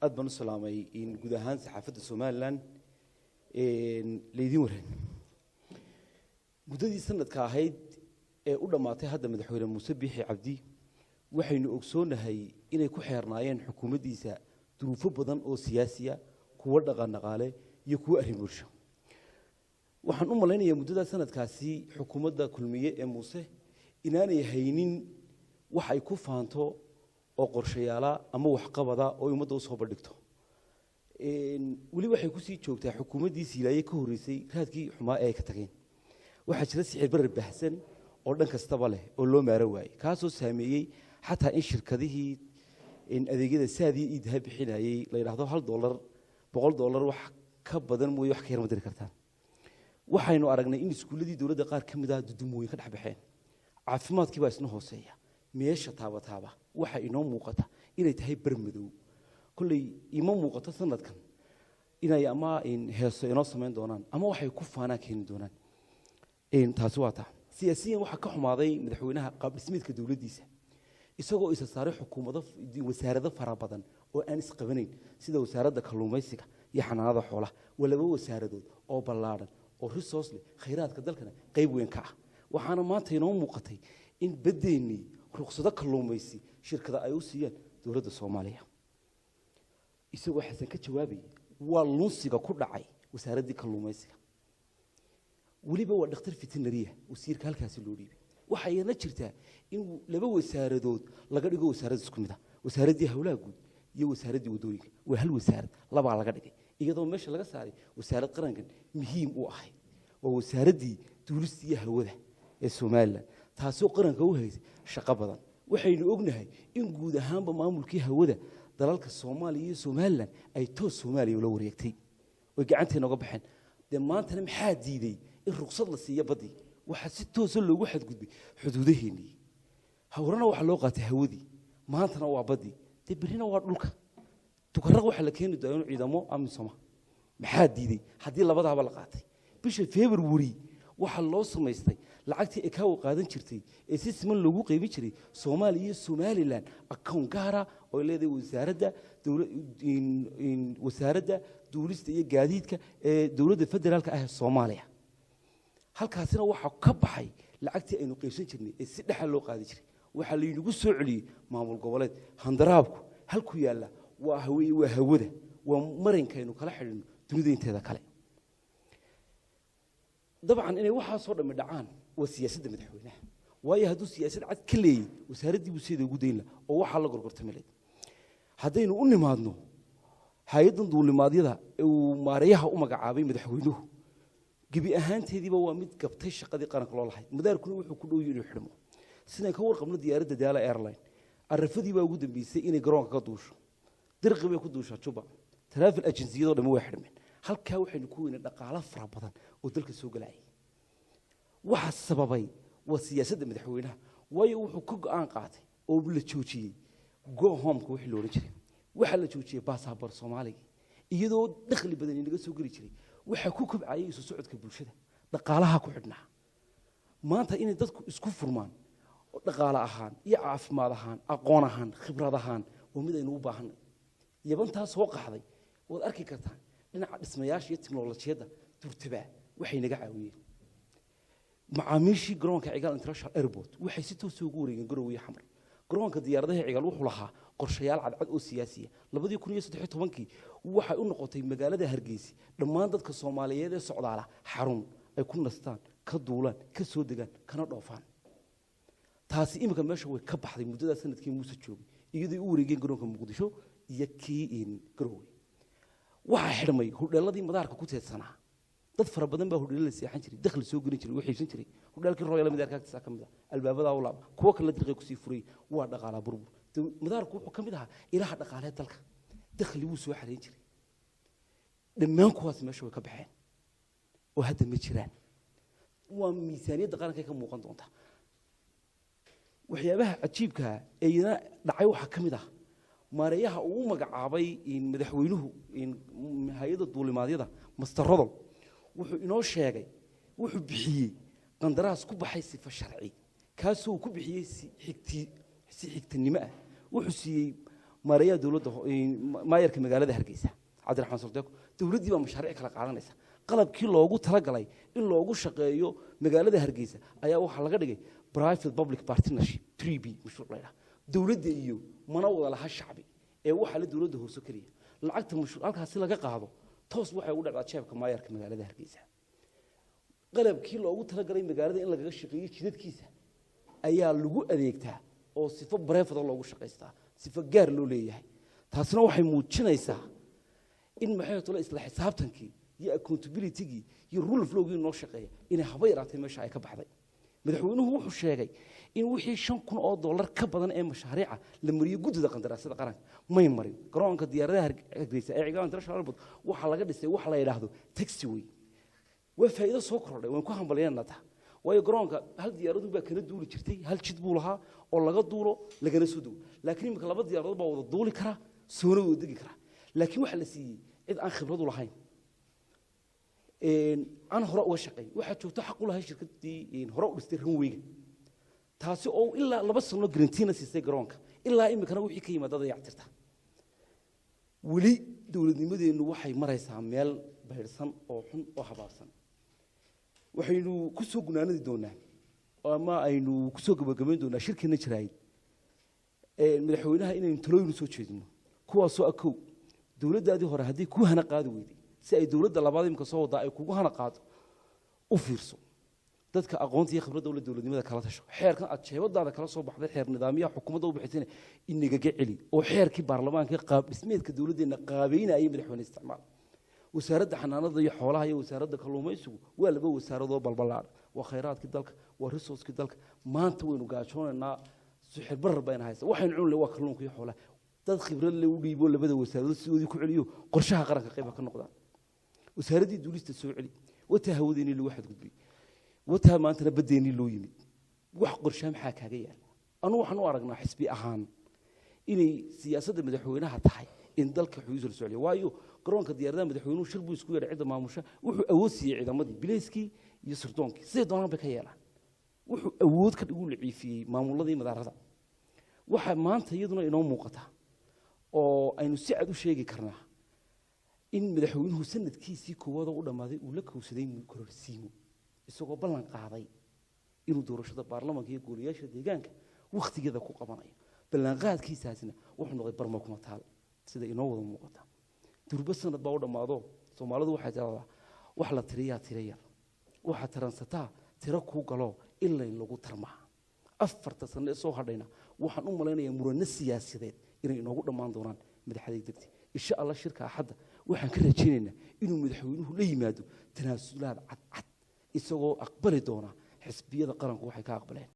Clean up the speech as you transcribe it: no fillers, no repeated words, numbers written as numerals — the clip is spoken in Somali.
aad baan u salaamay in guud ahaan saxaafadda Soomaaliland leedin waran muddadii sanadka ahayd ee u dhamaatay hadda madaxweyne Muuse Biixi Cabdi waxaynu ogsoonahay inay ku xeernaayeen xukuumaddiisa duruufo badan oo siyaasiya kuwa dhaqan-dhaqaale iyo kuwa arrin bulsho waxaan u maleynayaa muddada sanadkaasi xukuumadda kulmiye ee Muuse inaanay haynin wax ay ku faanto oo qorshayaala ama wax qabada oo ummadda u soo bandhigto wali waxay ku sii joogtaa xukuumaddiisii ilaahay ka horeysay raadkii xumaa ee ay ka tageen waxa jira sicir barar baahsan oo dhan kastaba leh oo loo maaro waayay kaasoo saameeyay xataa in shirkadihii adeegyada saadii iyo dahab bixinayay la yiraahdo $1 $100 wax ka badan mooy wax ka yar ma diri kartaan waxaynu aragnay in iskuuladii dawladda qaar ka mid ah dudumooyin ka dhaxbaxeen caafimaadkii baa isna hooseeya meesha taaba waxa inoo muuqata inay tahay barmadow kulli ima muuqato sanadkan inay ama in heeso inoo sameyn doonaan ama waxay ku faanaan keenin doonaan taasi waa taa siyaasiyan waxa ka xumaaday madaxweynaha qaab dhismeedka dawladdiisa isagoo isa saaray xukuumadda wasaarado fara badan oo aan isqabanayn sida wasaaradda kalluumaysiga iyo xanaanada xoolaha walaba wasaaradood oo ballaaran oo resource leh khayraadka dalkana qayb weyn ka ah waxaana maanta inoo muuqatay in badeennii ruqsado kalluumaysi shirkada ay u siiyeen dawladda Soomaaliya isagoo xasan ka jawaabay waa lunsiga ku dhacay wasaaraddii kalluumaysiga waliba waa dhakhtar veterinary wasiirka halkaas loo dhiibay waxayna jirtaa in laba wasaaradood laga dhigo wasaarad isku mid ah wasaaraddii hawlaha guud iyo wasaaraddii wadooyinka waa hal wasaarad laba laga dhigay iyadoo meesha laga saaray wasaarad qarankan muhiim u ahay waa wasaaraddii duulista iyo hawada ee Soomaaliland taasoo qaranka u haysay shaqo badan waxaynu ognahay in guud ahaanba maamulkii hawada dalalka Soomaaliya iyo Soomaaliland ay toos Soomaaliya la wareegtay oo gacanteena uga baxeen maantana maxaa diiday in ruqsad la siiyo badii waxa si toos ah loogu xadgudbay xuduudaheennii hawrana waxa loo qaatay hawadii maantana waa badii berrina waa dhulka tukarraq waxa la keeni doonaa ciidamo amisoma maxaa diiday haddii labadaaba la qaatay bisha February waxa loo samaystay lacagtii ay ka qaadan jirtay ee si siman loogu qaybin jiray Soomaaliya iyo Somaliland account gaara oo leedahay wasaaradda duulista iyo gaadiidka ee dawladda federaalka ah ee Soomaaliya halkaasina waxa ka baxay lacagtii aynu qaybsan jirnay ee si dhaxal loo qaadi jiray waxa la inagu soo celiyay maamul goboleed handaraabku halku yaala waa hawada waa marinkaynu kala xidhno dunida inteeda kale dabcan inay waxa soo dhami dhacaan waa siyaasadda madaxweynaha waayo hadduu siyaasad cad ka leeyahay wasaaraddii buu sida ugu deyn lahaa oo waxa la gorgortamay haddaynu u nimaadno hay'addan duulimaadyada uu maareeyaha u magacaabay madaxweynuhu gibi ahaanteediiba waa mid gabtay shaqadii qaranka loo lahay madaarkuna wuxuu ku dhow yahay inuu xidhmo sidaan ka warqabno diyaaradda Daala Airline arrafadii baa ugu dambeysay inay garoonka ka duusho dirqi bay ku duushaa Juba travel agency-yadu dhammaan way xidhmeen halka waxaynu ku weynaa dhaqaale fara badan oo dalka soo galay waxa sababay waa siyaasadda madaxweynaha waayo wuxuu ka go'aan qaatay oo la joojiyay go home-ka wixii loo jiray waxa la joojiyay baasaboor Soomaaliga iyadoo dakhli badan inaga soo gali jiray waxa ku kobcayay isu socodka bulshada dhaqaalaha ku xidhnaa maanta inay dadku isku furmaan dhaqaale ahaan iyo caafimaad ahaan aqoon ahaan khibrad ahaan oo mid aynu u baahanay yabantaas soo qaxday waad arki kartaan dhinaca dhismayaasha iyo tiknoolajiyada turtaba waxay naga caawiyeen macaamiishii garoonka Cigaal International Airport waxay si toos ugu wareegeen Garowe Xamar garoonka diyaaradaha Cigaal wuxuu lahaa qorshayaal cadcad oo siyaasiya 2013 waxay u noqotay magaalada Hargeysa dhammaan dadka Soomaaliyeed ee socdaala xarun ay ku nastaan ka duulaan ka soo degaan kana dhoofaan taasi imika meesha way ka baxday muddada sanadkii Muuse joogay iyadoo u wareegeen garoonka Muqdisho iyo kii Garowe waxa xidhmay hudheeladii madaarka ku teedsanaa dad fara badan baa hudheelada seexan jiray dakhli soo gelin jiray waxay jiray hudheelkii Royal madaarka agtiisa ka mid ah albaabada u laab kuwa kale dirqay ku sii furay waa dhaqaala burbur madaarku wuxuu ka mid ahaa ilaha dhaqaaleed dalka dakhli wuu soo xareyn jiray dhammaan kuwaas meesha way ka baxeen oo hadda ma jiraan waa miisaaniyadda qaranka ka muuqan doonta waxyaabaha cajiibka ee dhacay waxa ka mid ah maareeyaha uu magacaabay in madaxweynuhu in hay'adda duulimaadyada Master Rodol wuxuu inoo sheegay wuxuu bixiyay qandaraas ku baxay sifa sharci kaasoo ku bixiyay si xigtanimo ah wuxuu siiyay maarayaha dowladda maayarka magaalada Hargeysa Cabdiraxmaan Suldeeko dowladdii baa mashaariic kala qaadanaysa qalabkii loogu talagalay in loogu shaqeeyo magaalada Hargeysa ayaa waxa laga dhigay private public partnership 3B mashruuc la yiraahdo dowladda iyo mana wada laha shacbi ee waxa la dowladda hoos kaliya lacagta mashruucaasi laga qaado toos waxay u dhacdaa jeebka maayarka magaalada Hargeysa qalabkii loogu talagalay magaalada in laga shaqeeyo jidadkiisa ayaa lagu adeegtaa oo sifo bareefada loogu shaqeystaa sifo gaar loo leeyahay taasina waxay muujinaysaa in maxay tolo isla xisaabtankii iyo accountability-gii iyo rule of law-gii noo shaqeeya inay haba yaraatay meesha ay ka baxday madaxweynuhu wuxuu sheegay in wixii $5,000 ka badan ee mashaariica la mariyo guddida qandaraasyada qaranka may marin garoonka diyaaradaha Hargeysa ee ciidan international airport waxa laga dhisay wax la yiraahdo taxiway way faa'iido soo kordhay waan ku hambalyeynaa taa way garoonka hal diyaaradu baa kana duuli jirtay hal jid buu lahaa oo laga duulo lagana soo duulo laakiin imika laba diyaaradood baa wada duuli kara soona wada degi kara laakiin waxa la siiyay cid aan khibrad u lahayn aan hore uga shaqeey waxa joogto xaq u lahay shirkadii hore u dhistay runwayga taasi oo ilaa 2 sano garantiina siisay garoonka ilaa imikana wixii ka yimaada dayactirta wali dawladnimadeenu waxay maraysaa meel bayrsan oo xun oo habaabsan waxaynu ku soo gunaanadi doonaa ama aynu ku soo gabagabeyn doonaa shirkina jiraayid madaxweynaha inaynu talooyin soo jeedino kuwaasoo akow dawladdaadii hore haddii ku hana qaadi weyday si ay dawladda labaad imka soo wadaa ay kugu hana qaado u fiirso dadka aqoonta iyo khibradda u dawladnimada kala tasho xeerkan aad jeebadaada kala soo baxday xeer nidaamyaha xukuumadda u bixisay inaga gaceli oo xeerkii baarlamaanka qaab dhismeedka dawladdeena qaabeynayay madaxweyne isticmaal wasaaradda xanaanada iyo xoolaha iyo wasaaradda kalluumaysigu waa laba wasaaradoo balbalaad waa khayraadkii dalka waa resource-kii dalka maanta waynu gaajoonaynaa suxir barar bayna haysa waxaynu cunlay waa kalluunka iyo xoolaha dad khibrad leh u dhiibo labada wasaaradood sidoodii ku celiyo qorshaha qaranka qayb ka noqdaan wasaaraddii duulista soo celi wata hawadeeni lagu xadgudbay wata maantana badeeni loo yimid wax qorshe maxaa kaaga yaal anu waxaan u aragnaa xisbi ahaan inay siyaasadda madaxweynaha tahay in dalka xuduud la socdo waayo garoonka diyaaradaha madaxweynuhu shir buu isku yeedhay cid maamusha wuxuu awood siiyay ciidamadii bilayskii iyo sirtoonkii sidoo doonaan bay ka yeelaan wuxuu awood ka dhigu liciifiyay maamuladii madaarada waxa maanta iyaduna inoo muuqata oo aynu si cad u sheegi karnaa in madaxweynuhu sanadkiisii koowaad u dhamaaday uu la kowsaday kororsiimo isagoo ballan qaaday inuu doorashada baarlamaanka iyo golayaasha deegaanka waqtigeeda ku qabanayo ballanqaadkiisaasina wuxuu noqday barma kuma taal sida inoo wada muuqata durba sanad baa u dhamaado Soomaalidu waxay tiraahdaa wax la tiriyaa tirayar waxa taransataa tira ku galo ilaa in lagu tarmaa 4 sano soo hadhayna waxaan u maleynayaa murano siyaasadeed inay inoogu dhamaan doonaan madaxweynaha degti insha Allah shirka axadda waxaan ka rajaynaynaa inuu madaxweynuhu la yimaado tanaasulaad cad isagoo aqbali doona xisbiyada qaranku waxay ka aqbaleen